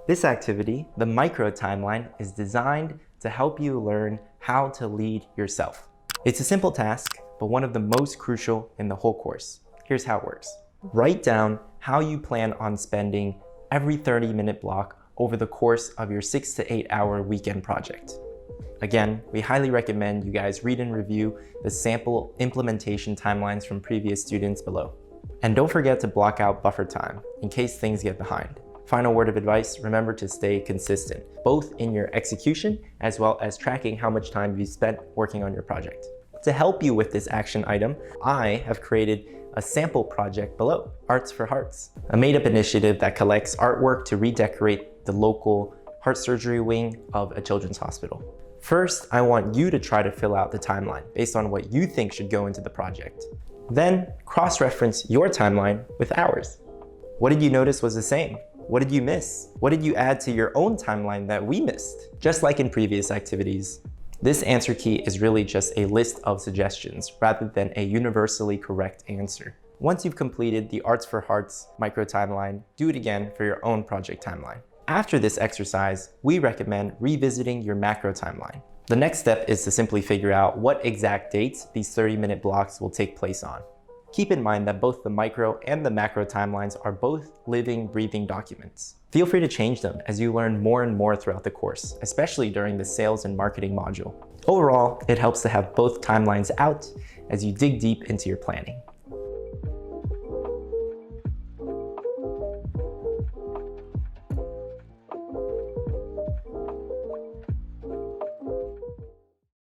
This activity, the micro timeline, is designed to help you learn how to lead yourself. It's a simple task, but one of the most crucial in the whole course. Here's how it works. Write down how you plan on spending every 30-minute block over the course of your 6 to 8 hour weekend project. Again, we highly recommend you guys read and review the sample implementation timelines from previous students below. And don't forget to block out buffer time in case things get behind. Final word of advice, remember to stay consistent, both in your execution as well as tracking how much time you spent working on your project. To help you with this action item, I have created a sample project below, Arts for Hearts, a made-up initiative that collects artwork to redecorate the local heart surgery wing of a children's hospital. First, I want you to try to fill out the timeline based on what you think should go into the project. Then, cross-reference your timeline with ours. What did you notice was the same? What did you miss? What did you add to your own timeline that we missed? Just like in previous activities, this answer key is really just a list of suggestions rather than a universally correct answer. Once you've completed the Arts for Hearts micro timeline, do it again for your own project timeline. After this exercise, we recommend revisiting your macro timeline. The next step is to simply figure out what exact dates these 30-minute blocks will take place on. Keep in mind that both the micro and the macro timelines are both living, breathing documents. Feel free to change them as you learn more and more throughout the course, especially during the sales and marketing module. Overall, it helps to have both timelines out as you dig deep into your planning.